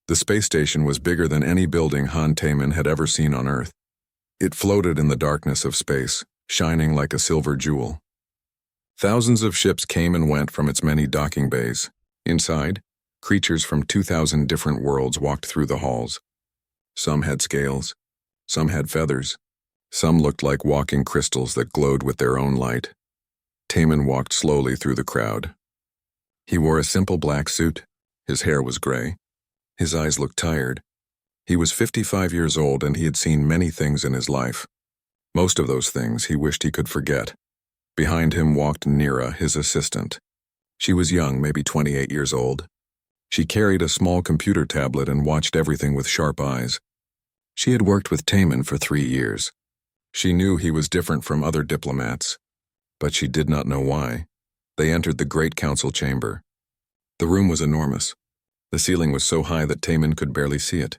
The space station was bigger than any building Han Taman had ever seen on Earth. It floated in the darkness of space, shining like a silver jewel. Thousands of ships came and went from its many docking bays. Inside, creatures from 2,000 different worlds walked through the halls. Some had scales, some had feathers, some looked like walking crystals that glowed with their own light. Taman walked slowly through the crowd. He wore a simple black suit. His hair was gray. His eyes looked tired. He was 55 years old and he had seen many things in his life. Most of those things he wished he could forget. Behind him walked Nira, his assistant. She was young, maybe 28 years old. She carried a small computer tablet and watched everything with sharp eyes. She had worked with Taman for 3 years. She knew he was different from other diplomats, but she did not know why. They entered the Great Council chamber. The room was enormous. The ceiling was so high that Taman could barely see it.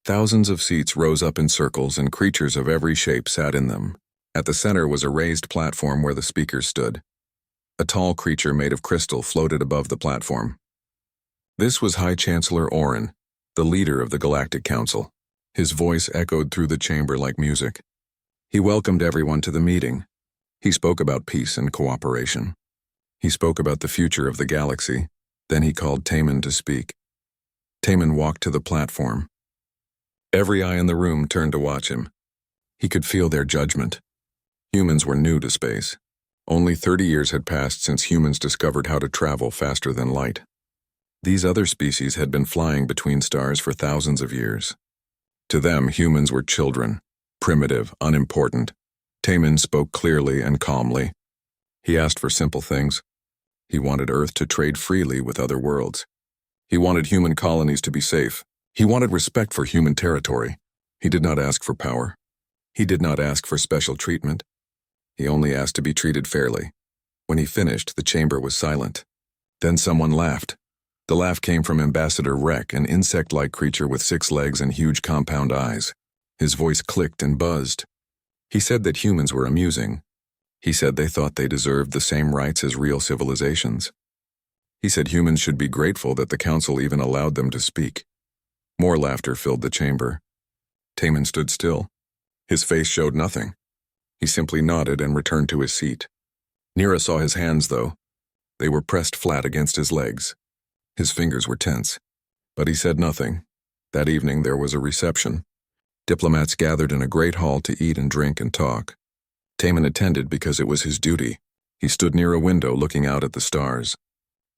Thousands of seats rose up in circles and creatures of every shape sat in them. At the center was a raised platform where the speakers stood. A tall creature made of crystal floated above the platform. This was High Chancellor Orin, the leader of the Galactic Council. His voice echoed through the chamber like music. He welcomed everyone to the meeting. He spoke about peace and cooperation. He spoke about the future of the galaxy. Then he called Taman to speak. Taman walked to the platform. Every eye in the room turned to watch him. He could feel their judgment. Humans were new to space. Only 30 years had passed since humans discovered how to travel faster than light. These other species had been flying between stars for thousands of years. To them, humans were children, primitive, unimportant. Taman spoke clearly and calmly. He asked for simple things. He wanted Earth to trade freely with other worlds. He wanted human colonies to be safe. He wanted respect for human territory. He did not ask for power. He did not ask for special treatment. He only asked to be treated fairly. When he finished, the chamber was silent. Then someone laughed. The laugh came from Ambassador Rek, an insect-like creature with 6 legs and huge compound eyes. His voice clicked and buzzed. He said that humans were amusing. He said they thought they deserved the same rights as real civilizations. He said humans should be grateful that the council even allowed them to speak. More laughter filled the chamber. Taman stood still. His face showed nothing. He simply nodded and returned to his seat. Nira saw his hands, though. They were pressed flat against his legs. His fingers were tense. But he said nothing. That evening there was a reception. Diplomats gathered in a great hall to eat and drink and talk. Taman attended because it was his duty. He stood near a window looking out at the stars.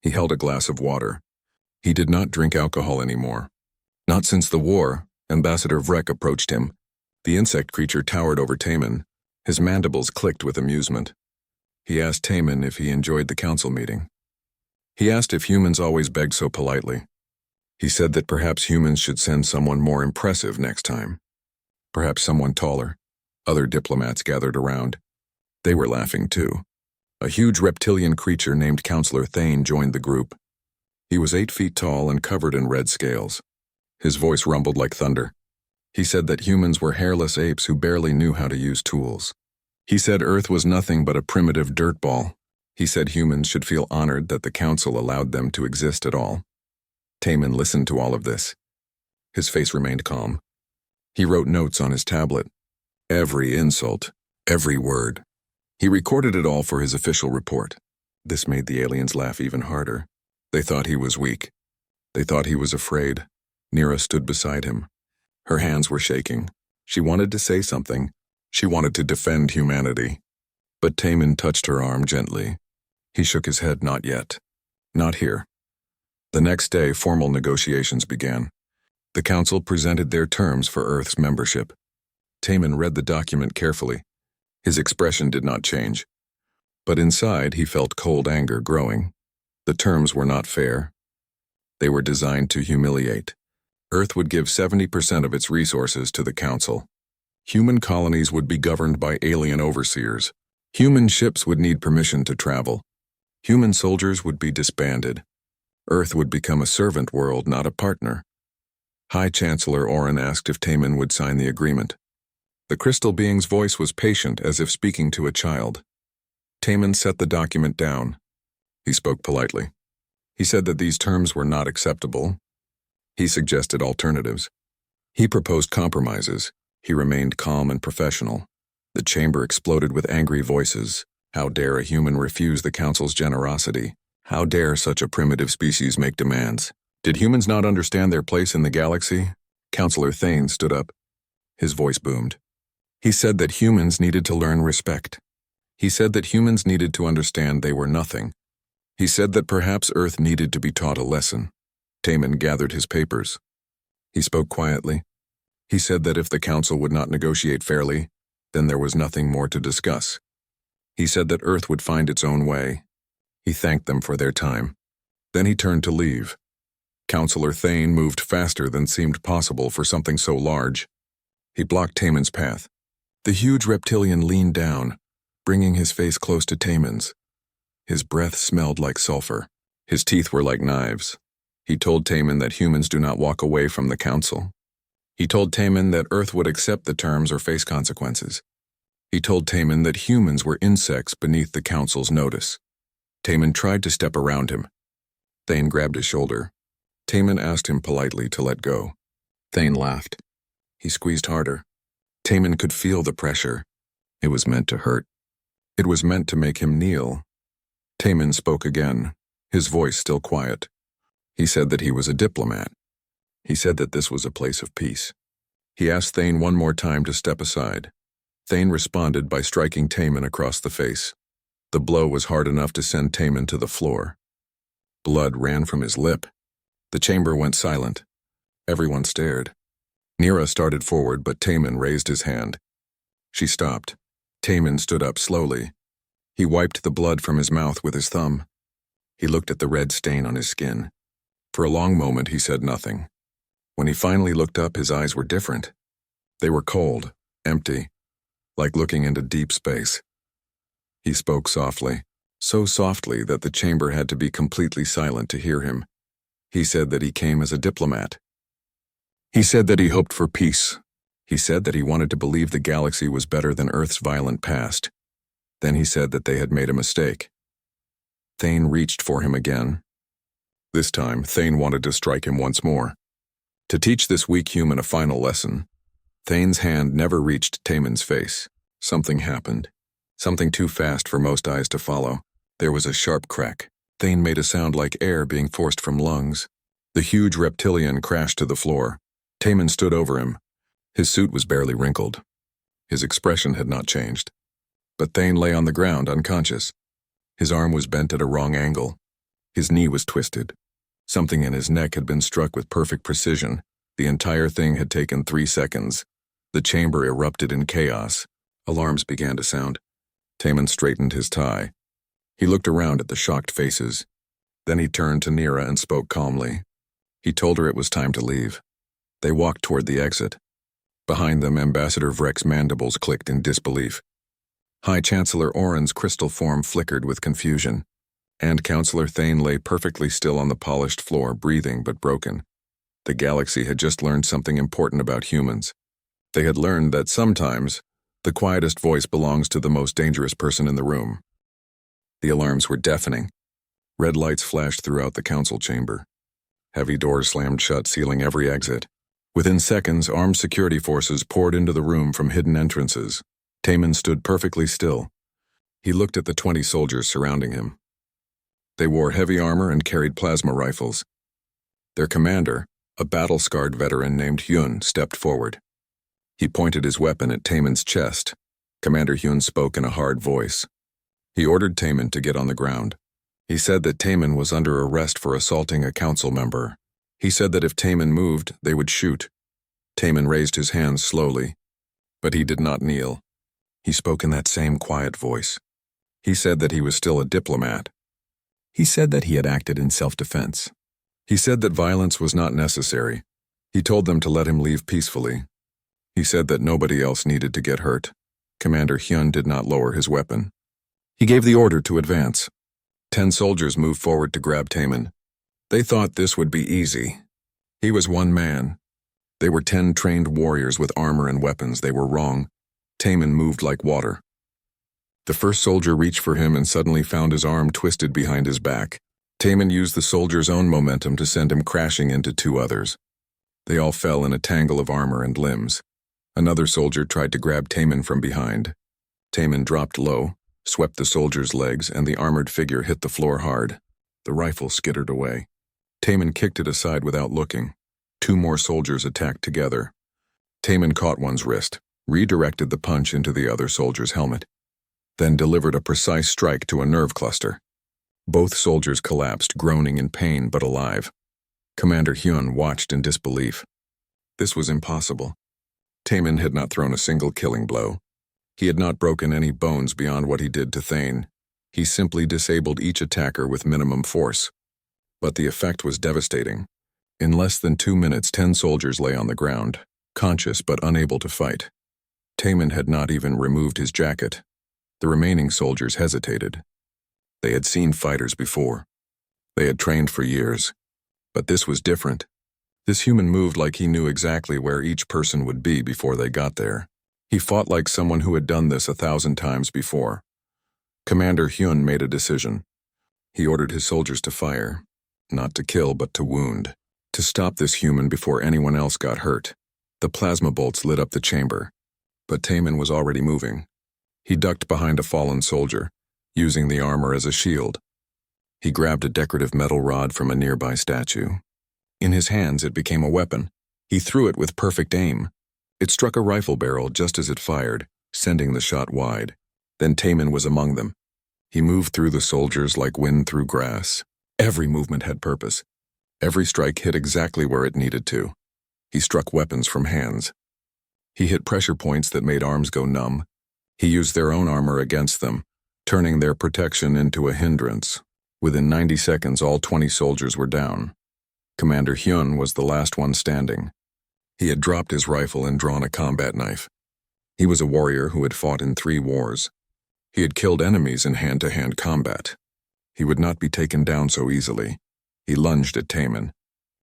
He held a glass of water. He did not drink alcohol anymore. Not since the war. Ambassador Vrek approached him. The insect creature towered over Taman. His mandibles clicked with amusement. He asked Taman if he enjoyed the council meeting. He asked if humans always begged so politely. He said that perhaps humans should send someone more impressive next time. Perhaps someone taller. Other diplomats gathered around. They were laughing too. A huge reptilian creature named Counselor Thane joined the group. He was 8 feet tall and covered in red scales. His voice rumbled like thunder. He said that humans were hairless apes who barely knew how to use tools. He said Earth was nothing but a primitive dirt ball. He said humans should feel honored that the council allowed them to exist at all. Taman listened to all of this. His face remained calm. He wrote notes on his tablet. Every insult, every word. He recorded it all for his official report. This made the aliens laugh even harder. They thought he was weak. They thought he was afraid. Nira stood beside him. Her hands were shaking. She wanted to say something. She wanted to defend humanity. But Taman touched her arm gently. He shook his head. Not yet. Not here. The next day, formal negotiations began. The council presented their terms for Earth's membership. Taman read the document carefully. His expression did not change. But inside, he felt cold anger growing. The terms were not fair. They were designed to humiliate. Earth would give 70% of its resources to the council. Human colonies would be governed by alien overseers. Human ships would need permission to travel. Human soldiers would be disbanded. Earth would become a servant world, not a partner. High Chancellor Orin asked if Taman would sign the agreement. The crystal being's voice was patient, as if speaking to a child. Taman set the document down. He spoke politely. He said that these terms were not acceptable. He suggested alternatives. He proposed compromises. He remained calm and professional. The chamber exploded with angry voices. How dare a human refuse the council's generosity? How dare such a primitive species make demands? Did humans not understand their place in the galaxy? Councillor Thane stood up. His voice boomed. He said that humans needed to learn respect. He said that humans needed to understand they were nothing. He said that perhaps Earth needed to be taught a lesson. Taman gathered his papers. He spoke quietly. He said that if the council would not negotiate fairly, then there was nothing more to discuss. He said that Earth would find its own way. He thanked them for their time. Then he turned to leave. Councillor Thane moved faster than seemed possible for something so large. He blocked Taman's path. The huge reptilian leaned down, bringing his face close to Taman's. His breath smelled like sulfur. His teeth were like knives. He told Taman that humans do not walk away from the council. He told Taman that Earth would accept the terms or face consequences. He told Taman that humans were insects beneath the council's notice. Taman tried to step around him. Thane grabbed his shoulder. Taman asked him politely to let go. Thane laughed. He squeezed harder. Taman could feel the pressure. It was meant to hurt. It was meant to make him kneel. Taman spoke again, his voice still quiet. He said that he was a diplomat. He said that this was a place of peace. He asked Thane one more time to step aside. Thane responded by striking Taman across the face. The blow was hard enough to send Taman to the floor. Blood ran from his lip. The chamber went silent. Everyone stared. Nira started forward, but Taman raised his hand. She stopped. Taman stood up slowly. He wiped the blood from his mouth with his thumb. He looked at the red stain on his skin. For a long moment, he said nothing. When he finally looked up, his eyes were different. They were cold, empty, like looking into deep space. He spoke softly, so softly that the chamber had to be completely silent to hear him. He said that he came as a diplomat. He said that he hoped for peace. He said that he wanted to believe the galaxy was better than Earth's violent past. Then he said that they had made a mistake. Thane reached for him again. This time, Thane wanted to strike him once more. To teach this weak human a final lesson. Thane's hand never reached Taman's face. Something happened. Something too fast for most eyes to follow. There was a sharp crack. Thane made a sound like air being forced from lungs. The huge reptilian crashed to the floor. Taman stood over him. His suit was barely wrinkled. His expression had not changed. But Thane lay on the ground, unconscious. His arm was bent at a wrong angle. His knee was twisted. Something in his neck had been struck with perfect precision. The entire thing had taken 3 seconds. The chamber erupted in chaos. Alarms began to sound. Taman straightened his tie. He looked around at the shocked faces. Then he turned to Nira and spoke calmly. He told her it was time to leave. They walked toward the exit. Behind them, Ambassador Vreck's mandibles clicked in disbelief. High Chancellor Oren's crystal form flickered with confusion, and Councillor Thane lay perfectly still on the polished floor, breathing but broken. The galaxy had just learned something important about humans. They had learned that sometimes, the quietest voice belongs to the most dangerous person in the room. The alarms were deafening. Red lights flashed throughout the council chamber. Heavy doors slammed shut, sealing every exit. Within seconds, armed security forces poured into the room from hidden entrances. Taman stood perfectly still. He looked at the 20 soldiers surrounding him. They wore heavy armor and carried plasma rifles. Their commander, a battle-scarred veteran named Hyun, stepped forward. He pointed his weapon at Taman's chest. Commander Hyun spoke in a hard voice. He ordered Taman to get on the ground. He said that Taman was under arrest for assaulting a council member. He said that if Taman moved, they would shoot. Taman raised his hands slowly, but he did not kneel. He spoke in that same quiet voice. He said that he was still a diplomat. He said that he had acted in self-defense. He said that violence was not necessary. He told them to let him leave peacefully. He said that nobody else needed to get hurt. Commander Hyun did not lower his weapon. He gave the order to advance. 10 soldiers moved forward to grab Taman. They thought this would be easy. He was one man. They were 10 trained warriors with armor and weapons. They were wrong. Taman moved like water. The first soldier reached for him and suddenly found his arm twisted behind his back. Taman used the soldier's own momentum to send him crashing into 2 others. They all fell in a tangle of armor and limbs. Another soldier tried to grab Taman from behind. Taman dropped low, swept the soldier's legs, and the armored figure hit the floor hard. The rifle skittered away. Taman kicked it aside without looking. Two more soldiers attacked together. Taman caught one's wrist, redirected the punch into the other soldier's helmet, then delivered a precise strike to a nerve cluster. Both soldiers collapsed, groaning in pain but alive. Commander Hyun watched in disbelief. This was impossible. Taman had not thrown a single killing blow. He had not broken any bones beyond what he did to Thane. He simply disabled each attacker with minimum force. But the effect was devastating. In less than 2 minutes, 10 soldiers lay on the ground, conscious but unable to fight. Taman had not even removed his jacket. The remaining soldiers hesitated. They had seen fighters before. They had trained for years. But this was different. This human moved like he knew exactly where each person would be before they got there. He fought like someone who had done this 1,000 times before. Commander Hyun made a decision. He ordered his soldiers to fire, not to kill but to wound, to stop this human before anyone else got hurt. The plasma bolts lit up the chamber, but Taman was already moving. He ducked behind a fallen soldier, using the armor as a shield. He grabbed a decorative metal rod from a nearby statue. In his hands, it became a weapon. He threw it with perfect aim. It struck a rifle barrel just as it fired, sending the shot wide. Then Taman was among them. He moved through the soldiers like wind through grass. Every movement had purpose. Every strike hit exactly where it needed to. He struck weapons from hands. He hit pressure points that made arms go numb. He used their own armor against them, turning their protection into a hindrance. Within 90 seconds, all 20 soldiers were down. Commander Hyun was the last one standing. He had dropped his rifle and drawn a combat knife. He was a warrior who had fought in 3 wars. He had killed enemies in hand-to-hand combat. He would not be taken down so easily. He lunged at Taman.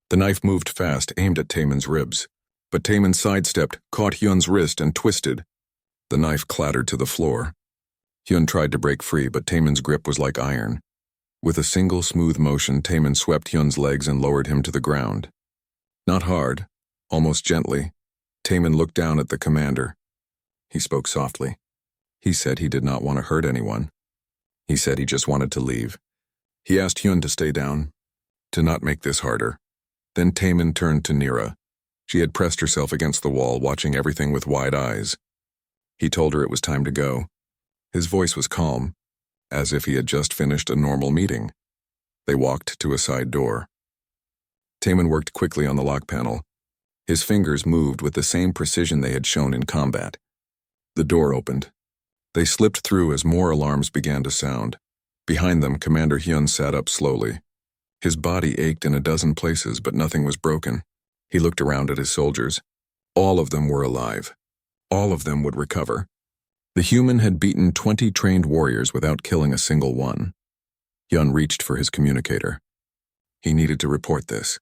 The knife moved fast, aimed at Taman's ribs. But Taman sidestepped, caught Hyun's wrist, and twisted. The knife clattered to the floor. Hyun tried to break free, but Taman's grip was like iron. With a single smooth motion, Taman swept Hyun's legs and lowered him to the ground. Not hard, almost gently, Taman looked down at the commander. He spoke softly. He said he did not want to hurt anyone. He said he just wanted to leave. He asked Hyun to stay down, to not make this harder. Then Taman turned to Nira. She had pressed herself against the wall, watching everything with wide eyes. He told her it was time to go. His voice was calm, as if he had just finished a normal meeting. They walked to a side door. Taman worked quickly on the lock panel. His fingers moved with the same precision they had shown in combat. The door opened. They slipped through as more alarms began to sound. Behind them, Commander Hyun sat up slowly. His body ached in a dozen places, but nothing was broken. He looked around at his soldiers. All of them were alive. All of them would recover. The human had beaten 20 trained warriors without killing a single one. Hyun reached for his communicator. He needed to report this.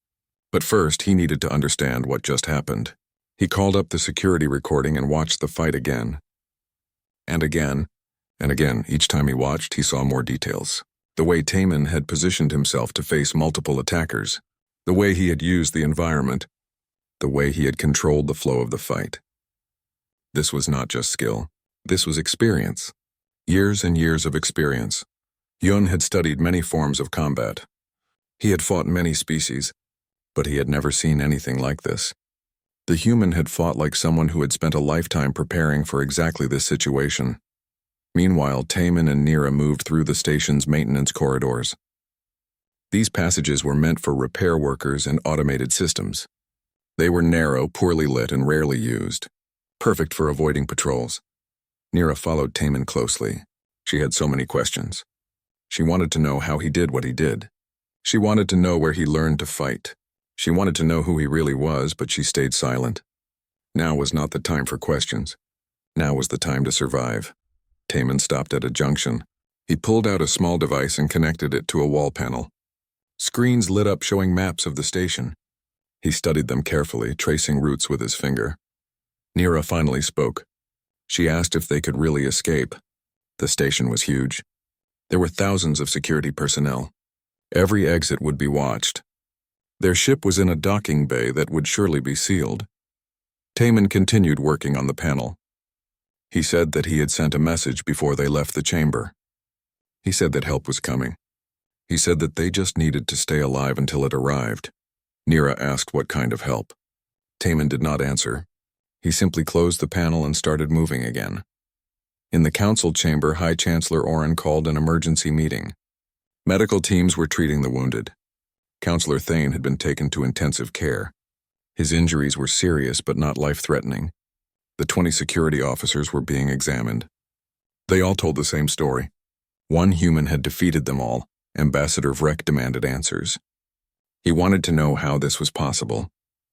But first, he needed to understand what just happened. He called up the security recording and watched the fight again. And again, and again. Each time he watched, he saw more details. The way Taman had positioned himself to face multiple attackers. The way he had used the environment. The way he had controlled the flow of the fight. This was not just skill. This was experience. Years and years of experience. Hyun had studied many forms of combat. He had fought many species, but he had never seen anything like this. The human had fought like someone who had spent a lifetime preparing for exactly this situation. Meanwhile, Taman and Nira moved through the station's maintenance corridors. These passages were meant for repair workers and automated systems. They were narrow, poorly lit, and rarely used, perfect for avoiding patrols. Nira followed Taman closely. She had so many questions. She wanted to know how he did what he did. She wanted to know where he learned to fight. She wanted to know who he really was, but she stayed silent. Now was not the time for questions. Now was the time to survive. Taman stopped at a junction. He pulled out a small device and connected it to a wall panel. Screens lit up showing maps of the station. He studied them carefully, tracing routes with his finger. Nira finally spoke. She asked if they could really escape. The station was huge. There were thousands of security personnel. Every exit would be watched. Their ship was in a docking bay that would surely be sealed. Taman continued working on the panel. He said that he had sent a message before they left the chamber. He said that help was coming. He said that they just needed to stay alive until it arrived. Nira asked what kind of help. Taman did not answer. He simply closed the panel and started moving again. In the council chamber, High Chancellor Oren called an emergency meeting. Medical teams were treating the wounded. Councillor Thane had been taken to intensive care. His injuries were serious but not life-threatening. The 20 security officers were being examined. They all told the same story. One human had defeated them all. Ambassador Vrek demanded answers. He wanted to know how this was possible.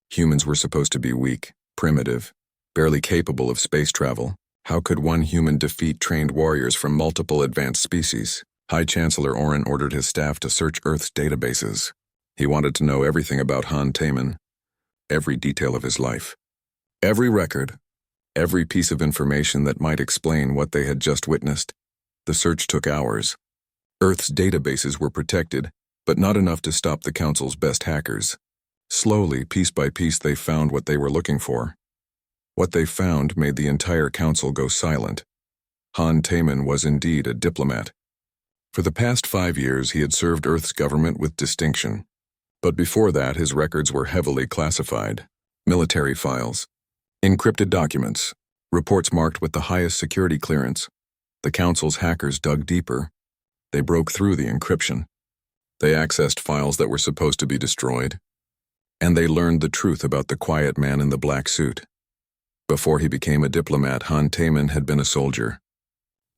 Humans were supposed to be weak, primitive, barely capable of space travel. How could one human defeat trained warriors from multiple advanced species? High Chancellor Oren ordered his staff to search Earth's databases. He wanted to know everything about Han Taman, every detail of his life. Every record, every piece of information that might explain what they had just witnessed. The search took hours. Earth's databases were protected, but not enough to stop the Council's best hackers. Slowly, piece by piece, they found what they were looking for. What they found made the entire Council go silent. Han Taman was indeed a diplomat. For the past 5 years, he had served Earth's government with distinction. But before that, his records were heavily classified. Military files, encrypted documents, reports marked with the highest security clearance. The Council's hackers dug deeper. They broke through the encryption. They accessed files that were supposed to be destroyed. And they learned the truth about the quiet man in the black suit. Before he became a diplomat, Han Taman had been a soldier.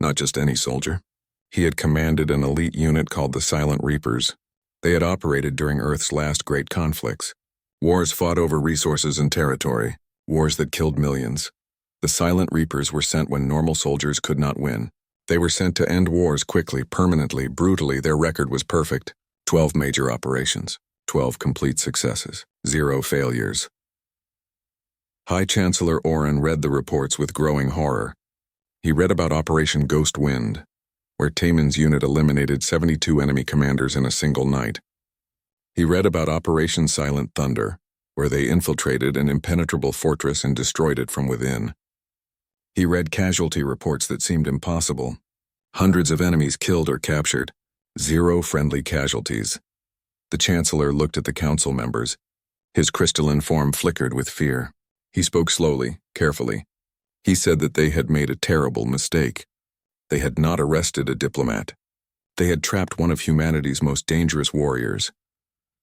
Not just any soldier. He had commanded an elite unit called the Silent Reapers. They had operated during Earth's last great conflicts. Wars fought over resources and territory. Wars that killed millions. The Silent Reapers were sent when normal soldiers could not win. They were sent to end wars quickly, permanently, brutally. Their record was perfect. 12 major operations. 12 complete successes. 0 failures. High Chancellor Oren read the reports with growing horror. He read about Operation Ghost Wind, where Taman's unit eliminated 72 enemy commanders in a single night. He read about Operation Silent Thunder, where they infiltrated an impenetrable fortress and destroyed it from within. He read casualty reports that seemed impossible. Hundreds of enemies killed or captured. 0 friendly casualties. The Chancellor looked at the Council members. His crystalline form flickered with fear. He spoke slowly, carefully. He said that they had made a terrible mistake. They had not arrested a diplomat. They had trapped one of humanity's most dangerous warriors.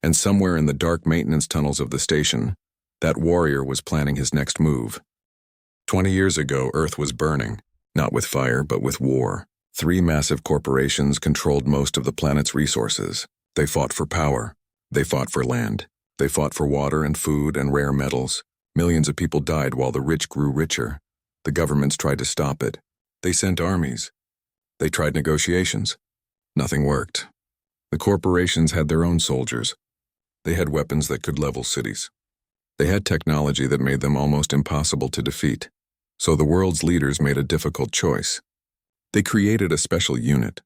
And somewhere in the dark maintenance tunnels of the station, that warrior was planning his next move. 20 years ago, Earth was burning, not with fire, but with war. 3 massive corporations controlled most of the planet's resources. They fought for power. They fought for land. They fought for water and food and rare metals. Millions of people died while the rich grew richer. The governments tried to stop it. They sent armies. They tried negotiations. Nothing worked. The corporations had their own soldiers. They had weapons that could level cities. They had technology that made them almost impossible to defeat. So the world's leaders made a difficult choice. They created a special unit.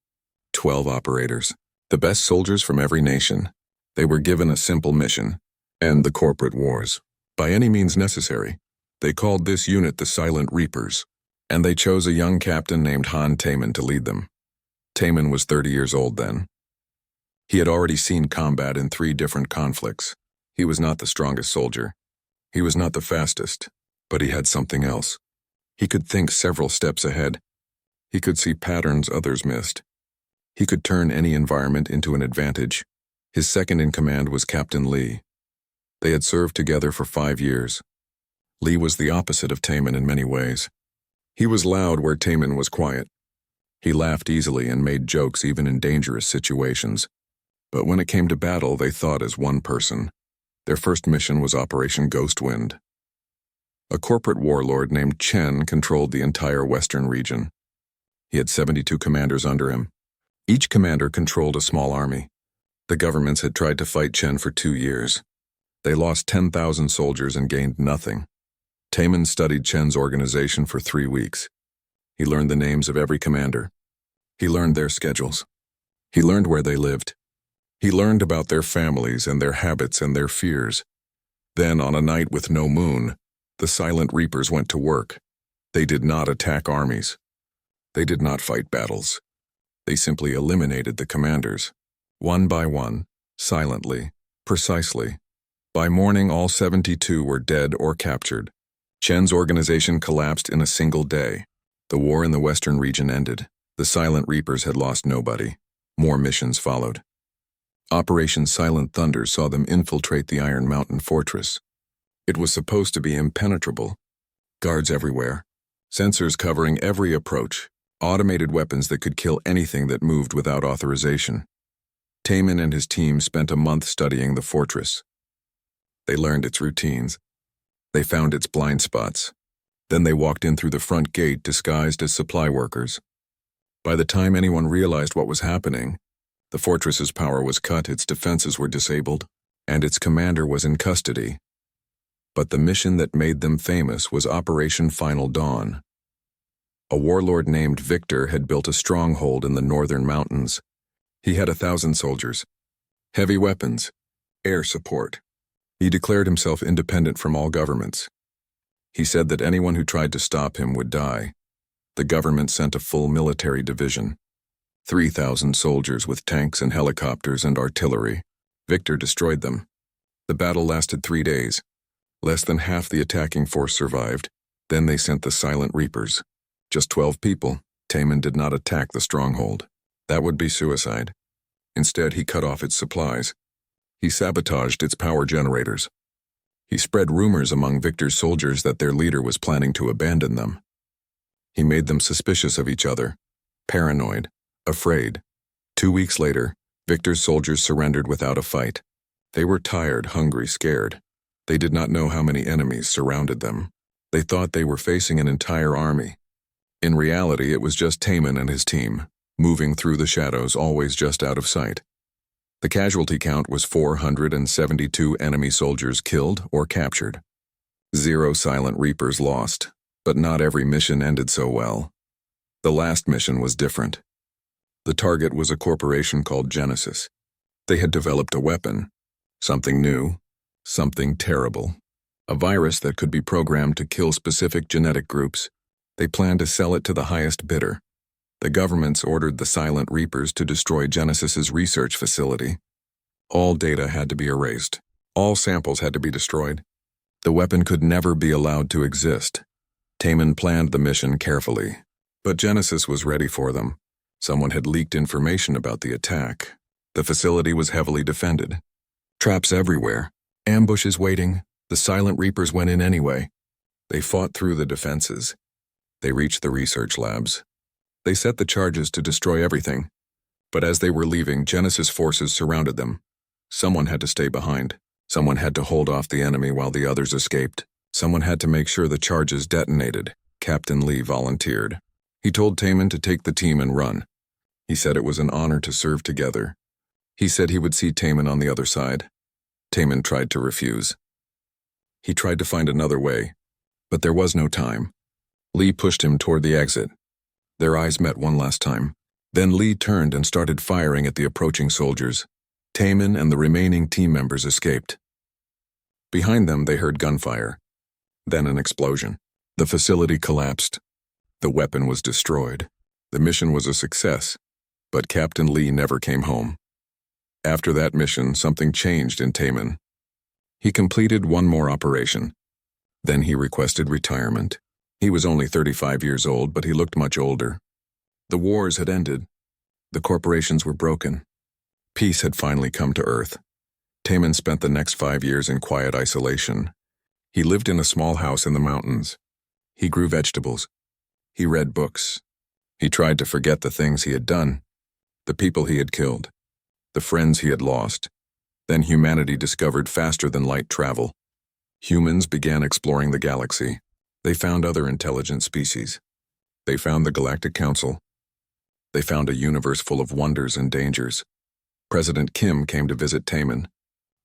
12 operators. The best soldiers from every nation. They were given a simple mission: end the corporate wars. By any means necessary. They called this unit the Silent Reapers. And they chose a young captain named Han Taman to lead them. Taman was 30 years old then. He had already seen combat in 3 different conflicts. He was not the strongest soldier. He was not the fastest, but he had something else. He could think several steps ahead. He could see patterns others missed. He could turn any environment into an advantage. His second in command was Captain Lee. They had served together for 5 years. Lee was the opposite of Taman in many ways. He was loud where Taman was quiet. He laughed easily and made jokes even in dangerous situations. But when it came to battle, they thought as one person. Their first mission was Operation Ghost Wind. A corporate warlord named Chen controlled the entire western region. He had 72 commanders under him. Each commander controlled a small army. The governments had tried to fight Chen for 2 years. They lost 10,000 soldiers and gained nothing. Taman studied Chen's organization for 3 weeks. He learned the names of every commander. He learned their schedules. He learned where they lived. He learned about their families and their habits and their fears. Then, on a night with no moon, the Silent Reapers went to work. They did not attack armies. They did not fight battles. They simply eliminated the commanders, one by one, silently, precisely. By morning, all 72 were dead or captured. Chen's organization collapsed in a single day. The war in the western region ended. The Silent Reapers had lost nobody. More missions followed. Operation Silent Thunder saw them infiltrate the Iron Mountain Fortress. It was supposed to be impenetrable. Guards everywhere. Sensors covering every approach. Automated weapons that could kill anything that moved without authorization. Taman and his team spent a month studying the fortress. They learned its routines. They found its blind spots. Then they walked in through the front gate disguised as supply workers. By the time anyone realized what was happening, the fortress's power was cut, its defenses were disabled, and its commander was in custody. But the mission that made them famous was Operation Final Dawn. A warlord named Victor had built a stronghold in the northern mountains. He had 1,000 soldiers, heavy weapons, air support. He declared himself independent from all governments. He said that anyone who tried to stop him would die. The government sent a full military division. 3,000 soldiers with tanks and helicopters and artillery. Victor destroyed them. The battle lasted 3 days. Less than half the attacking force survived. Then they sent the Silent Reapers. Just 12 people. Taman did not attack the stronghold. That would be suicide. Instead, he cut off its supplies. He sabotaged its power generators. He spread rumors among Victor's soldiers that their leader was planning to abandon them. He made them suspicious of each other, paranoid, afraid. 2 weeks later, Victor's soldiers surrendered without a fight. They were tired, hungry, scared. They did not know how many enemies surrounded them. They thought they were facing an entire army. In reality, it was just Taman and his team, moving through the shadows, always just out of sight. The casualty count was 472 enemy soldiers killed or captured. 0 Silent Reapers lost, but not every mission ended so well. The last mission was different. The target was a corporation called Genesis. They had developed a weapon, something new, something terrible, a virus that could be programmed to kill specific genetic groups. They planned to sell it to the highest bidder. The governments ordered the Silent Reapers to destroy Genesis's research facility. All data had to be erased. All samples had to be destroyed. The weapon could never be allowed to exist. Taman planned the mission carefully, but Genesis was ready for them. Someone had leaked information about the attack. The facility was heavily defended. Traps everywhere. Ambushes waiting. The Silent Reapers went in anyway. They fought through the defenses. They reached the research labs. They set the charges to destroy everything. But as they were leaving, Genesis forces surrounded them. Someone had to stay behind. Someone had to hold off the enemy while the others escaped. Someone had to make sure the charges detonated. Captain Lee volunteered. He told Taman to take the team and run. He said it was an honor to serve together. He said he would see Taman on the other side. Taman tried to refuse. He tried to find another way, but there was no time. Lee pushed him toward the exit. Their eyes met one last time. Then Lee turned and started firing at the approaching soldiers. Taman and the remaining team members escaped. Behind them, they heard gunfire. Then an explosion. The facility collapsed. The weapon was destroyed. The mission was a success, but Captain Lee never came home. After that mission, something changed in Taman. He completed one more operation. Then he requested retirement. He was only 35 years old, but he looked much older. The wars had ended. The corporations were broken. Peace had finally come to Earth. Taman spent the next 5 years in quiet isolation. He lived in a small house in the mountains. He grew vegetables. He read books. He tried to forget the things he had done, the people he had killed, the friends he had lost. Then humanity discovered faster-than-light travel. Humans began exploring the galaxy. They found other intelligent species. They found the Galactic Council. They found a universe full of wonders and dangers. President Kim came to visit Taman.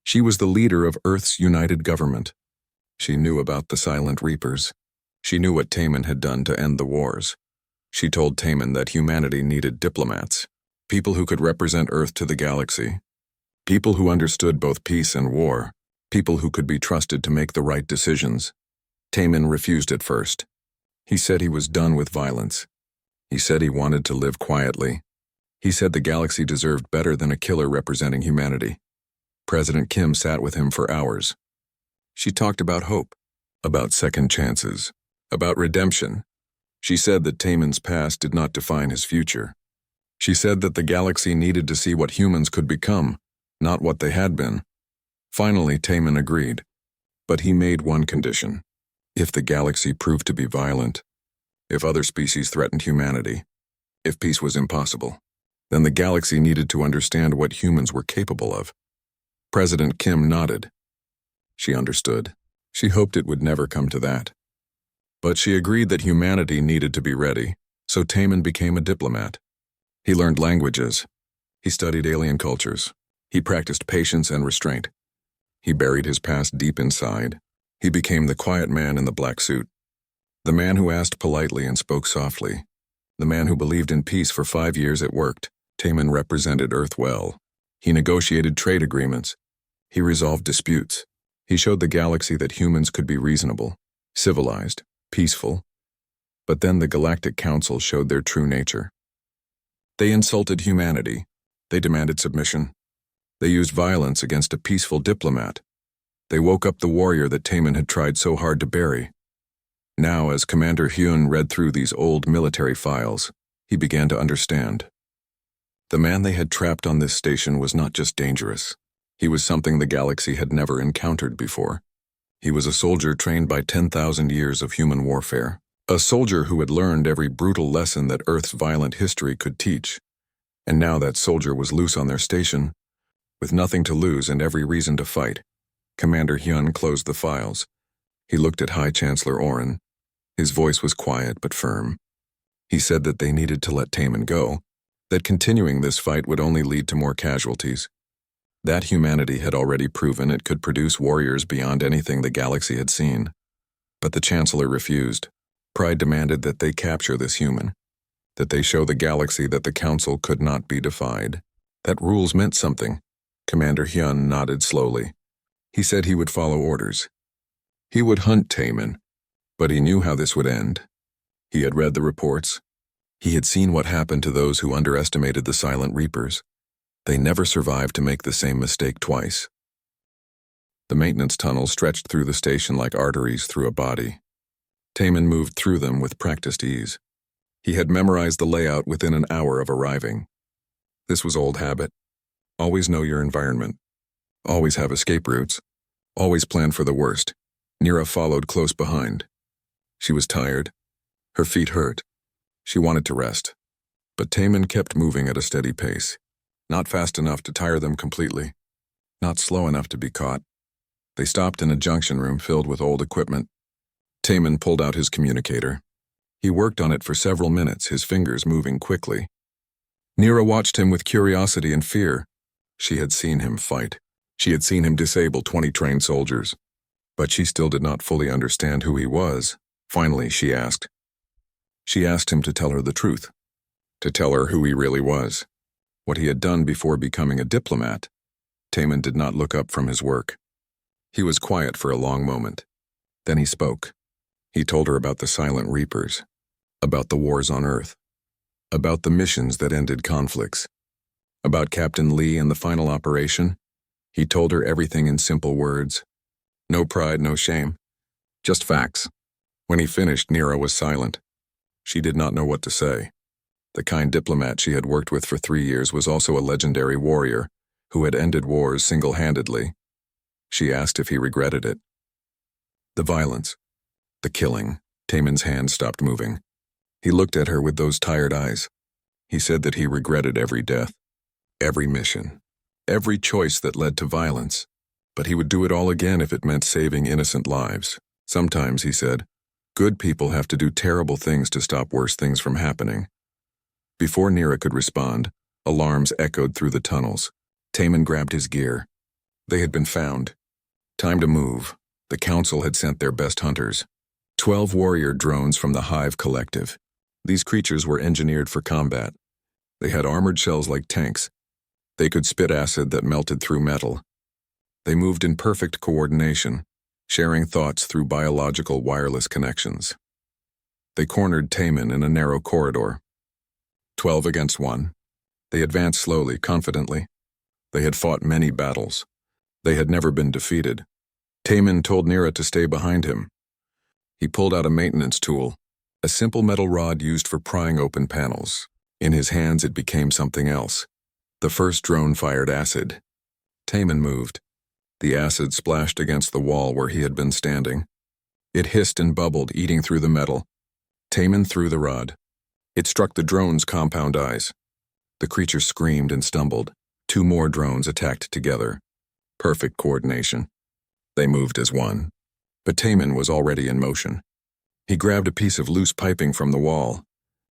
She was the leader of Earth's united government. She knew about the Silent Reapers. She knew what Taman had done to end the wars. She told Taman that humanity needed diplomats, people who could represent Earth to the galaxy. People who understood both peace and war. People who could be trusted to make the right decisions. Taman refused at first. He said he was done with violence. He said he wanted to live quietly. He said the galaxy deserved better than a killer representing humanity. President Kim sat with him for hours. She talked about hope, about second chances, about redemption. She said that Taman's past did not define his future. She said that the galaxy needed to see what humans could become, not what they had been. Finally, Taman agreed. But he made one condition. If the galaxy proved to be violent, if other species threatened humanity, if peace was impossible, then the galaxy needed to understand what humans were capable of. President Kim nodded. She understood. She hoped it would never come to that. But she agreed that humanity needed to be ready, so Taman became a diplomat. He learned languages. He studied alien cultures. He practiced patience and restraint. He buried his past deep inside. He became the quiet man in the black suit. The man who asked politely and spoke softly. The man who believed in peace. For 5 years it worked. Taman represented Earth well. He negotiated trade agreements. He resolved disputes. He showed the galaxy that humans could be reasonable, civilized, peaceful. But then the Galactic Council showed their true nature. They insulted humanity. They demanded submission. They used violence against a peaceful diplomat. They woke up the warrior that Taman had tried so hard to bury. Now, as Commander Hyun read through these old military files, he began to understand. The man they had trapped on this station was not just dangerous. He was something the galaxy had never encountered before. He was a soldier trained by 10,000 years of human warfare. A soldier who had learned every brutal lesson that Earth's violent history could teach. And now that soldier was loose on their station, with nothing to lose and every reason to fight. Commander Hyun closed the files. He looked at High Chancellor Oren. His voice was quiet but firm. He said that they needed to let Taman go, that continuing this fight would only lead to more casualties. That humanity had already proven it could produce warriors beyond anything the galaxy had seen. But the Chancellor refused. Pride demanded that they capture this human, that they show the galaxy that the Council could not be defied, that rules meant something. Commander Hyun nodded slowly. He said he would follow orders. He would hunt Taman, but he knew how this would end. He had read the reports. He had seen what happened to those who underestimated the Silent Reapers. They never survived to make the same mistake twice. The maintenance tunnel stretched through the station like arteries through a body. Taman moved through them with practiced ease. He had memorized the layout within an hour of arriving. This was old habit. Always know your environment. Always have escape routes. Always plan for the worst. Nira followed close behind. She was tired. Her feet hurt. She wanted to rest. But Taman kept moving at a steady pace. Not fast enough to tire them completely. Not slow enough to be caught. They stopped in a junction room filled with old equipment. Taman pulled out his communicator. He worked on it for several minutes, his fingers moving quickly. Nira watched him with curiosity and fear. She had seen him fight. She had seen him disable 20 trained soldiers. But she still did not fully understand who he was. Finally, she asked. She asked him to tell her the truth. To tell her who he really was. What he had done before becoming a diplomat. Taman did not look up from his work. He was quiet for a long moment. Then he spoke. He told her about the Silent Reapers, about the wars on Earth, about the missions that ended conflicts, about Captain Lee and the final operation. He told her everything in simple words. No pride, no shame. Just facts. When he finished, Nira was silent. She did not know what to say. The kind diplomat she had worked with for 3 years was also a legendary warrior who had ended wars single-handedly. She asked if he regretted it. The violence. The killing. Taman's hand stopped moving. He looked at her with those tired eyes. He said that he regretted every death, every mission, every choice that led to violence. But he would do it all again if it meant saving innocent lives. Sometimes, he said, good people have to do terrible things to stop worse things from happening. Before Nira could respond, alarms echoed through the tunnels. Taman grabbed his gear. They had been found. Time to move. The Council had sent their best hunters. 12 warrior drones from the Hive Collective. These creatures were engineered for combat. They had armored shells like tanks. They could spit acid that melted through metal. They moved in perfect coordination, sharing thoughts through biological wireless connections. They cornered Taman in a narrow corridor. 12 against 1. They advanced slowly, confidently. They had fought many battles. They had never been defeated. Taman told Nira to stay behind him. He pulled out a maintenance tool, a simple metal rod used for prying open panels. In his hands it became something else. The first drone fired acid. Taman moved. The acid splashed against the wall where he had been standing. It hissed and bubbled, eating through the metal. Taman threw the rod. It struck the drone's compound eyes. The creature screamed and stumbled. 2 more drones attacked together. Perfect coordination. They moved as one. But Taman was already in motion. He grabbed a piece of loose piping from the wall.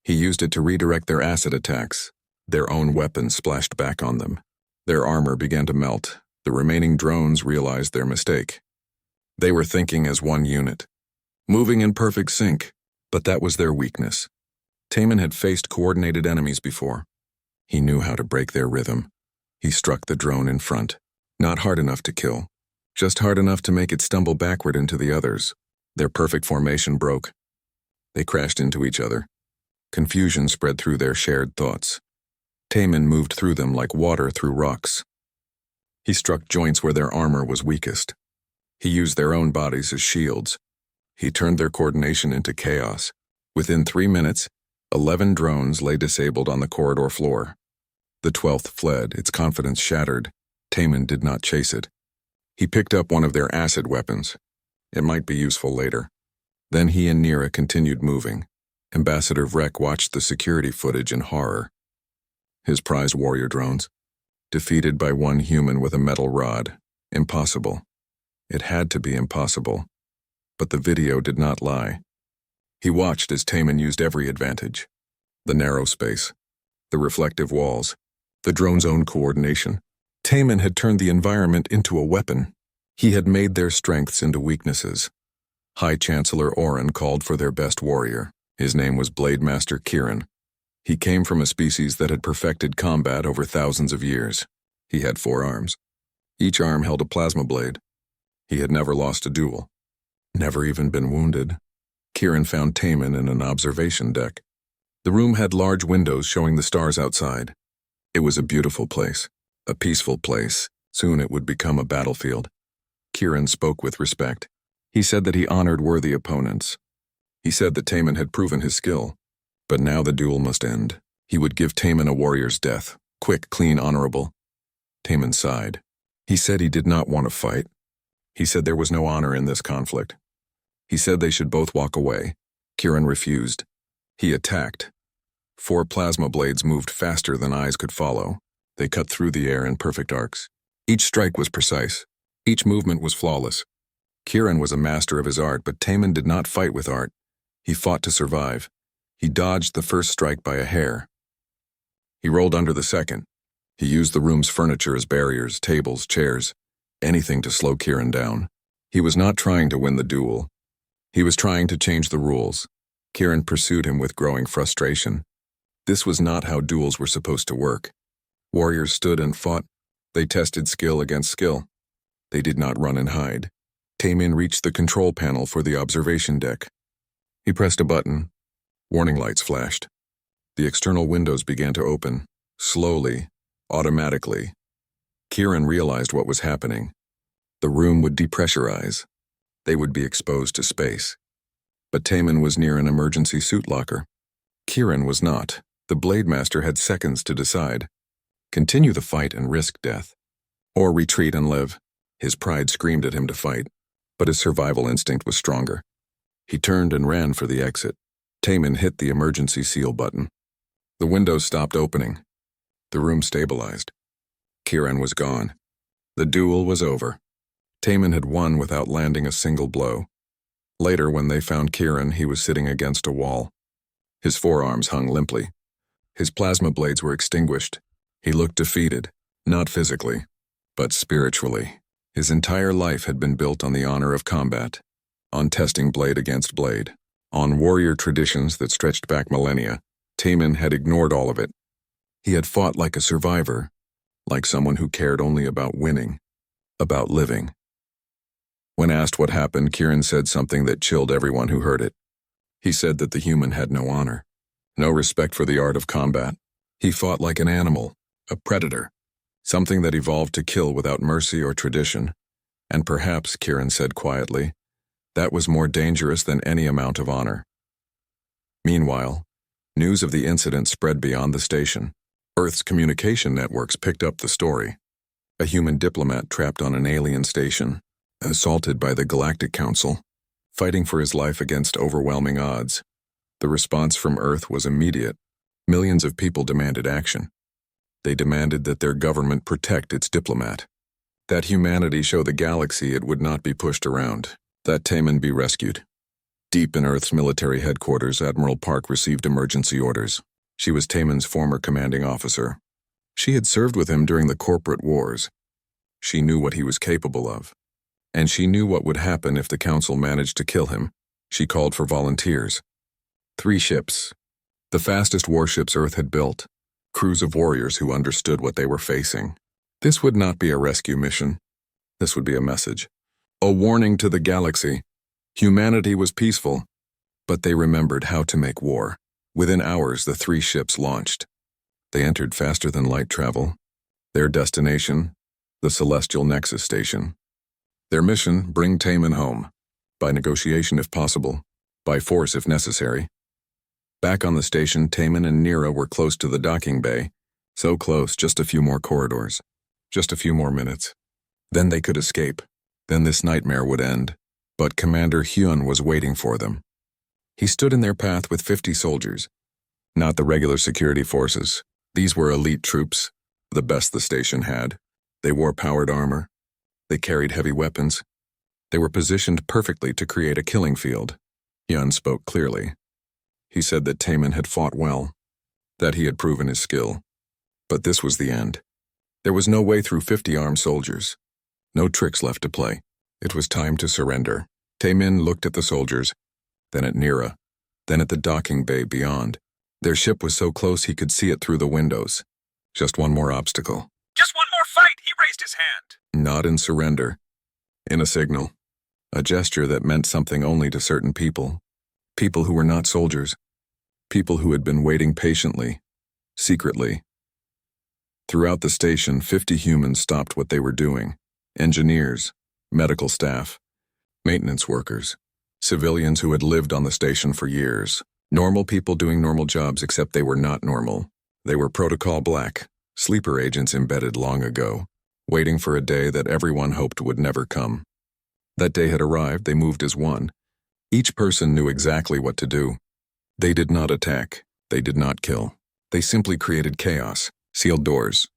He used it to redirect their acid attacks. Their own weapons splashed back on them. Their armor began to melt. The remaining drones realized their mistake. They were thinking as one unit, moving in perfect sync, but that was their weakness. Taman had faced coordinated enemies before. He knew how to break their rhythm. He struck the drone in front, not hard enough to kill, just hard enough to make it stumble backward into the others. Their perfect formation broke. They crashed into each other. Confusion spread through their shared thoughts. Taman moved through them like water through rocks. He struck joints where their armor was weakest. He used their own bodies as shields. He turned their coordination into chaos. Within 3 minutes, 11 drones lay disabled on the corridor floor. The 12th fled, its confidence shattered. Taman did not chase it. He picked up one of their acid weapons. It might be useful later. Then he and Nira continued moving. Ambassador Vrek watched the security footage in horror. His prized warrior drones, defeated by one human with a metal rod. Impossible. It had to be impossible. But the video did not lie. He watched as Taman used every advantage. The narrow space, the reflective walls, the drone's own coordination. Taman had turned the environment into a weapon. He had made their strengths into weaknesses. High Chancellor Oren called for their best warrior. His name was Blade Master Kiran. He came from a species that had perfected combat over thousands of years. He had 4 arms. Each arm held a plasma blade. He had never lost a duel. Never even been wounded. Kiran found Taman in an observation deck. The room had large windows showing the stars outside. It was a beautiful place, a peaceful place. Soon it would become a battlefield. Kiran spoke with respect. He said that he honored worthy opponents. He said that Taman had proven his skill. But now the duel must end. He would give Taman a warrior's death, quick, clean, honorable. Taman sighed. He said he did not want to fight. He said there was no honor in this conflict. He said they should both walk away. Kiran refused. He attacked. 4 plasma blades moved faster than eyes could follow. They cut through the air in perfect arcs. Each strike was precise. Each movement was flawless. Kiran was a master of his art, but Taman did not fight with art. He fought to survive. He dodged the first strike by a hair. He rolled under the second. He used the room's furniture as barriers, tables, chairs, anything to slow Kiran down. He was not trying to win the duel. He was trying to change the rules. Kiran pursued him with growing frustration. This was not how duels were supposed to work. Warriors stood and fought. They tested skill against skill. They did not run and hide. Taman reached the control panel for the observation deck. He pressed a button. Warning lights flashed. The external windows began to open, slowly, automatically. Kiran realized what was happening. The room would depressurize. They would be exposed to space. But Taman was near an emergency suit locker. Kiran was not. The Blade Master had seconds to decide. Continue the fight and risk death. Or retreat and live. His pride screamed at him to fight, but his survival instinct was stronger. He turned and ran for the exit. Taman hit the emergency seal button. The windows stopped opening. The room stabilized. Kiran was gone. The duel was over. Taman had won without landing a single blow. Later, when they found Kiran, he was sitting against a wall. His forearms hung limply. His plasma blades were extinguished. He looked defeated, not physically, but spiritually. His entire life had been built on the honor of combat, on testing blade against blade, on warrior traditions that stretched back millennia. Taman had ignored all of it. He had fought like a survivor, like someone who cared only about winning, about living. When asked what happened, Kieran said something that chilled everyone who heard it. He said that the human had no honor, no respect for the art of combat. He fought like an animal, a predator, something that evolved to kill without mercy or tradition. And perhaps, Kieran said quietly, that was more dangerous than any amount of honor. Meanwhile, news of the incident spread beyond the station. Earth's communication networks picked up the story. A human diplomat trapped on an alien station, assaulted by the Galactic Council, fighting for his life against overwhelming odds. The response from Earth was immediate. Millions of people demanded action. They demanded that their government protect its diplomat, that humanity show the galaxy it would not be pushed around, that Taman be rescued. Deep in Earth's military headquarters, Admiral Park received emergency orders. She was Taman's former commanding officer. She had served with him during the corporate wars. She knew what he was capable of. And she knew what would happen if the Council managed to kill him. She called for volunteers. 3 ships, the fastest warships Earth had built, crews of warriors who understood what they were facing. This would not be a rescue mission. This would be a message. A warning to the galaxy. Humanity was peaceful, but they remembered how to make war. Within hours, the 3 ships launched. They entered faster than light travel. Their destination, the Celestial Nexus Station. Their mission, bring Taman home. By negotiation if possible, by force if necessary. Back on the station, Taman and Nira were close to the docking bay. So close, just a few more corridors. Just a few more minutes. Then they could escape. Then this nightmare would end. But Commander Hyun was waiting for them. He stood in their path with 50 soldiers. Not the regular security forces. These were elite troops, the best the station had. They wore powered armor. They carried heavy weapons. They were positioned perfectly to create a killing field. Hyun spoke clearly. He said that Taman had fought well, that he had proven his skill. But this was the end. There was no way through 50 armed soldiers. No tricks left to play. It was time to surrender. Taman looked at the soldiers, then at Nira, then at the docking bay beyond. Their ship was so close he could see it through the windows. Just one more obstacle. Just one more fight! He raised his hand. Not in surrender. In a signal. A gesture that meant something only to certain people. People who were not soldiers. People who had been waiting patiently, secretly. Throughout the station, 50 humans stopped what they were doing. Engineers, medical staff, maintenance workers, civilians who had lived on the station for years. Normal people doing normal jobs, except they were not normal. They were protocol black, sleeper agents embedded long ago, waiting for a day that everyone hoped would never come. That day had arrived. They moved as one. Each person knew exactly what to do. They did not attack. They did not kill. They simply created chaos, sealed doors.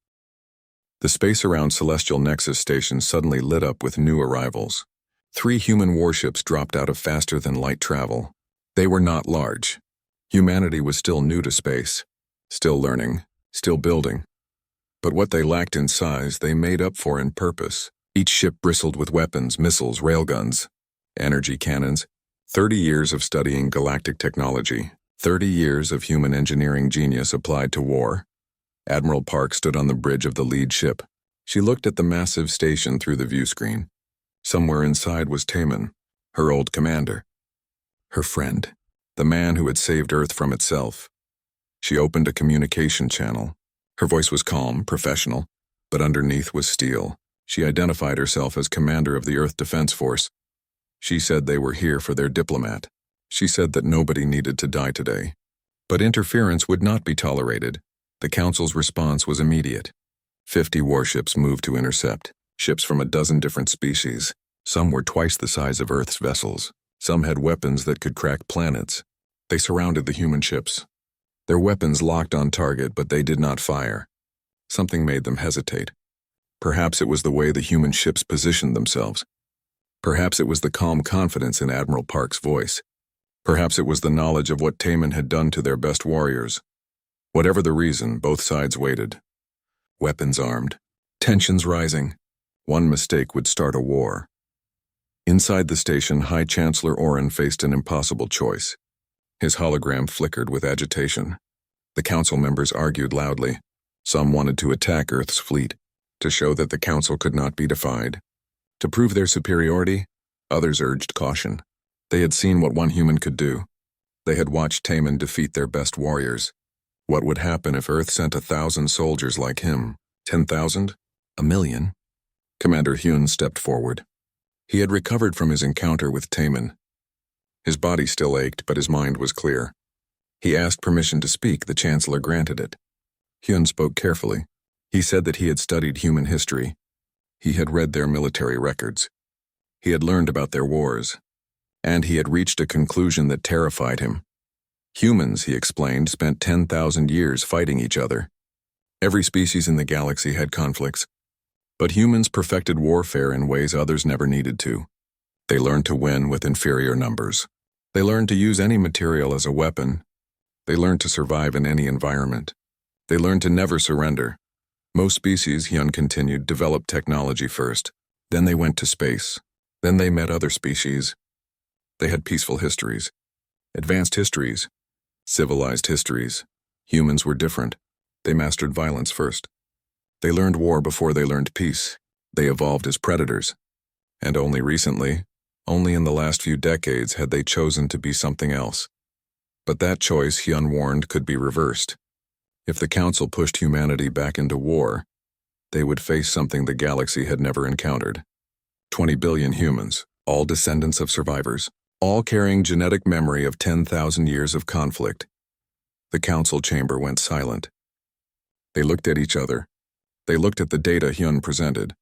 The space around Celestial Nexus Station suddenly lit up with new arrivals. 3 human warships dropped out of faster-than-light travel. They were not large. Humanity was still new to space, still learning, still building. But what they lacked in size, they made up for in purpose. Each ship bristled with weapons, missiles, railguns, energy cannons. 30 years of studying galactic technology, 30 years of human engineering genius applied to war. Admiral Park stood on the bridge of the lead ship. She looked at the massive station through the view screen. Somewhere inside was Taman, her old commander. Her friend, the man who had saved Earth from itself. She opened a communication channel. Her voice was calm, professional, but underneath was steel. She identified herself as commander of the Earth Defense Force. She said they were here for their diplomat. She said that nobody needed to die today. But interference would not be tolerated. The Council's response was immediate. 50 warships moved to intercept. Ships from a dozen different species. Some were twice the size of Earth's vessels. Some had weapons that could crack planets. They surrounded the human ships. Their weapons locked on target, but they did not fire. Something made them hesitate. Perhaps it was the way the human ships positioned themselves. Perhaps it was the calm confidence in Admiral Park's voice. Perhaps it was the knowledge of what Taman had done to their best warriors. Whatever the reason, both sides waited. Weapons armed. Tensions rising. One mistake would start a war. Inside the station, High Chancellor Oren faced an impossible choice. His hologram flickered with agitation. The council members argued loudly. Some wanted to attack Earth's fleet, to show that the Council could not be defied. To prove their superiority, others urged caution. They had seen what one human could do. They had watched Taman defeat their best warriors. What would happen if Earth sent 1,000 soldiers like him? 10,000? 1,000,000? Commander Hyun stepped forward. He had recovered from his encounter with Taman. His body still ached, but his mind was clear. He asked permission to speak. The Chancellor granted it. Hyun spoke carefully. He said that he had studied human history. He had read their military records. He had learned about their wars. And he had reached a conclusion that terrified him. Humans, he explained, spent 10,000 years fighting each other. Every species in the galaxy had conflicts. But humans perfected warfare in ways others never needed to. They learned to win with inferior numbers. They learned to use any material as a weapon. They learned to survive in any environment. They learned to never surrender. Most species, Hyun continued, developed technology first. Then they went to space. Then they met other species. They had peaceful histories, advanced histories, civilized histories. Humans were different. They mastered violence first. They learned war before they learned peace. They evolved as predators. And only recently, only in the last few decades, had they chosen to be something else. But that choice, Hyun warned, could be reversed. If the Council pushed humanity back into war, they would face something the galaxy had never encountered. 20 billion humans, all descendants of survivors, all carrying genetic memory of 10,000 years of conflict. The Council chamber went silent. They looked at each other. They looked at the data Hyun presented.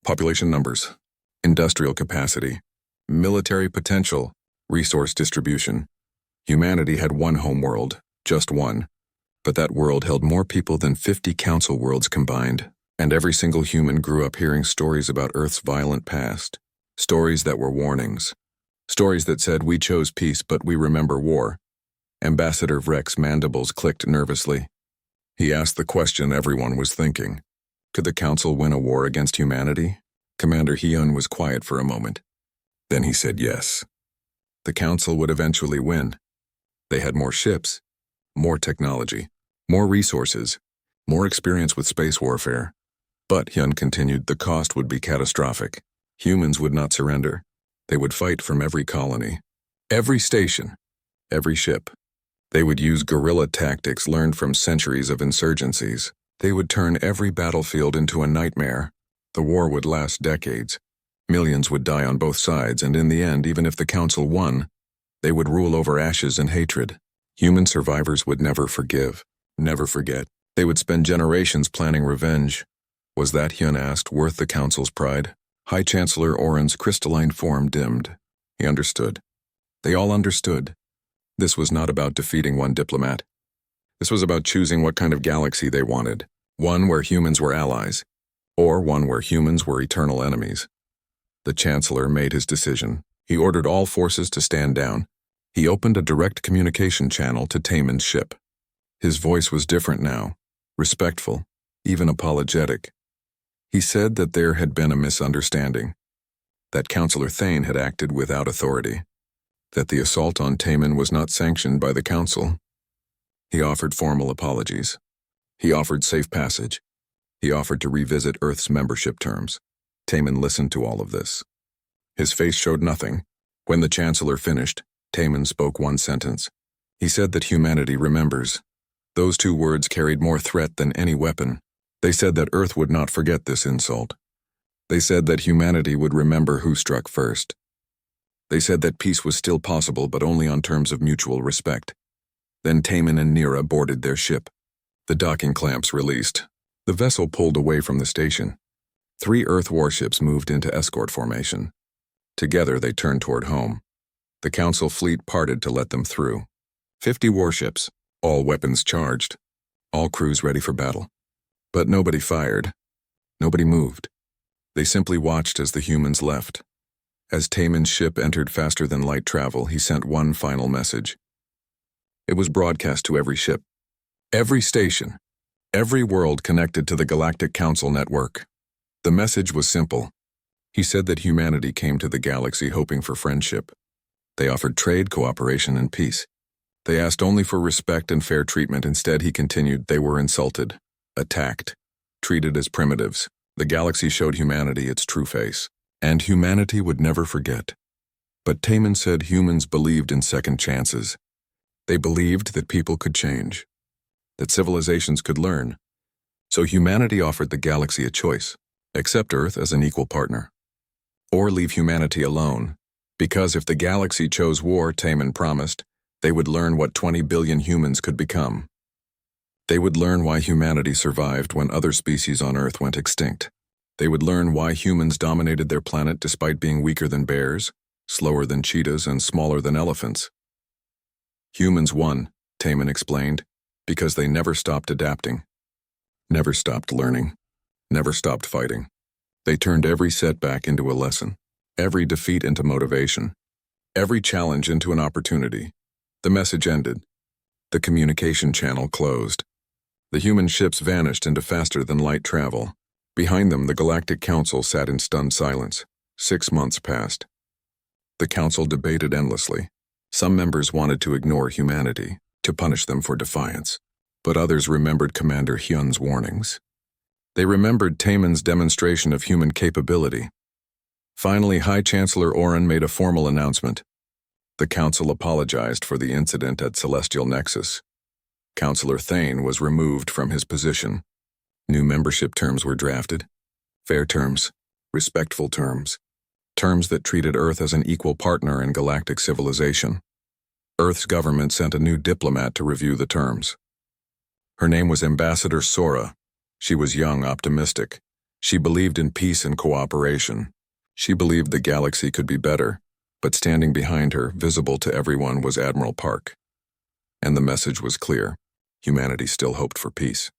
Population numbers, industrial capacity, military potential, resource distribution. Humanity had one homeworld, just one. But that world held more people than 50 Council worlds combined, and every single human grew up hearing stories about Earth's violent past, stories that were warnings, stories that said, "We chose peace, but we remember war." Ambassador Vrek's mandibles clicked nervously. He asked the question everyone was thinking. Could the Council win a war against humanity? Commander Hyun was quiet for a moment. Then he said yes. The Council would eventually win. They had more ships, more technology, more resources, more experience with space warfare. But, Hyun continued, the cost would be catastrophic. Humans would not surrender. They would fight from every colony, every station, every ship. They would use guerrilla tactics learned from centuries of insurgencies. They would turn every battlefield into a nightmare. The war would last decades. Millions would die on both sides, and in the end, even if the Council won, they would rule over ashes and hatred. Human survivors would never forgive, never forget. They would spend generations planning revenge. Was that, Hyun asked, worth the Council's pride? High Chancellor Oren's crystalline form dimmed. He understood. They all understood. This was not about defeating one diplomat. This was about choosing what kind of galaxy they wanted. One where humans were allies, or one where humans were eternal enemies. The Chancellor made his decision. He ordered all forces to stand down. He opened a direct communication channel to Taman's ship. His voice was different now, respectful, even apologetic. He said that there had been a misunderstanding, that Councillor Thane had acted without authority, that the assault on Taman was not sanctioned by the Council. He offered formal apologies. He offered safe passage. He offered to revisit Earth's membership terms. Taman listened to all of this. His face showed nothing. When the Chancellor finished, Taman spoke one sentence. He said that humanity remembers. Those two words carried more threat than any weapon. They said that Earth would not forget this insult. They said that humanity would remember who struck first. They said that peace was still possible, but only on terms of mutual respect. Then Taman and Nira boarded their ship. The docking clamps released. The vessel pulled away from the station. 3 Earth warships moved into escort formation. Together they turned toward home. The Council fleet parted to let them through. 50 warships, all weapons charged, all crews ready for battle. But nobody fired. Nobody moved. They simply watched as the humans left. As Taman's ship entered faster than light travel, he sent one final message. It was broadcast to every ship, every station, every world connected to the Galactic Council network. The message was simple. He said that humanity came to the galaxy hoping for friendship. They offered trade, cooperation, and peace. They asked only for respect and fair treatment. Instead, he continued, they were insulted. attacked, treated as primitives. The galaxy showed humanity its true face, and humanity would never forget. But Taman said humans believed in second chances. They believed that people could change, that civilizations could learn. So humanity offered the galaxy a choice: accept Earth as an equal partner, or leave humanity alone, because if the galaxy chose war, Taman promised, they would learn what 20 billion humans could become. They would learn why humanity survived when other species on Earth went extinct. They would learn why humans dominated their planet despite being weaker than bears, slower than cheetahs, and smaller than elephants. Humans won, Taman explained, because they never stopped adapting, never stopped learning, never stopped fighting. They turned every setback into a lesson, every defeat into motivation, every challenge into an opportunity. The message ended. The communication channel closed. The human ships vanished into faster-than-light travel. Behind them, the Galactic Council sat in stunned silence. 6 months passed. The Council debated endlessly. Some members wanted to ignore humanity, to punish them for defiance, but others remembered Commander Hyun's warnings. They remembered Taman's demonstration of human capability. Finally, High Chancellor Oren made a formal announcement. The Council apologized for the incident at Celestial Nexus. Councillor Thane was removed from his position. New membership terms were drafted. Fair terms, respectful terms, terms that treated Earth as an equal partner in galactic civilization. Earth's government sent a new diplomat to review the terms. Her name was Ambassador Sora. She was young, optimistic. She believed in peace and cooperation. She believed the galaxy could be better, but standing behind her, visible to everyone, was Admiral Park. And the message was clear. Humanity still hoped for peace,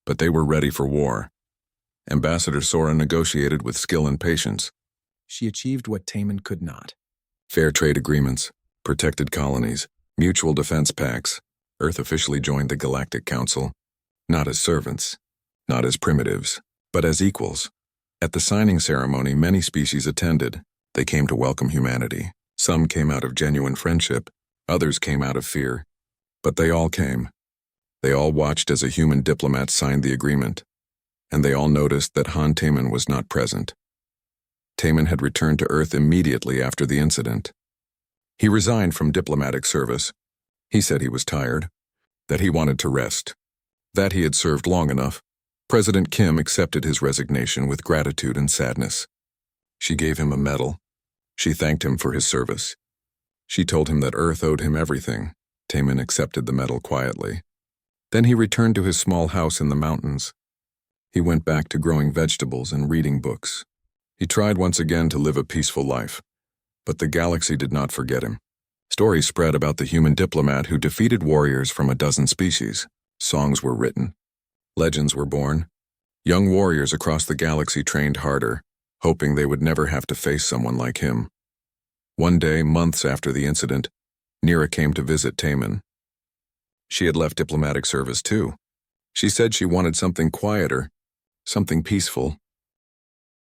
but they were ready for war. Ambassador Sora negotiated with skill and patience. She achieved what Taman could not. Fair trade agreements, protected colonies, mutual defense pacts. Earth officially joined the Galactic Council, not as servants, not as primitives, but as equals. At the signing ceremony, many species attended. They came to welcome humanity. Some came out of genuine friendship, others came out of fear. But they all came. They all watched as a human diplomat signed the agreement, and they all noticed that Han Taman was not present. Taman had returned to Earth immediately after the incident. He resigned from diplomatic service. He said he was tired, that he wanted to rest, that he had served long enough. President Kim accepted his resignation with gratitude and sadness. She gave him a medal. She thanked him for his service. She told him that Earth owed him everything. Taman accepted the medal quietly. Then he returned to his small house in the mountains. He went back to growing vegetables and reading books. He tried once again to live a peaceful life, but the galaxy did not forget him. Stories spread about the human diplomat who defeated warriors from a dozen species. Songs were written. Legends were born. Young warriors across the galaxy trained harder, hoping they would never have to face someone like him. One day, months after the incident, Nira came to visit Taman. She had left diplomatic service too. She said she wanted something quieter, something peaceful.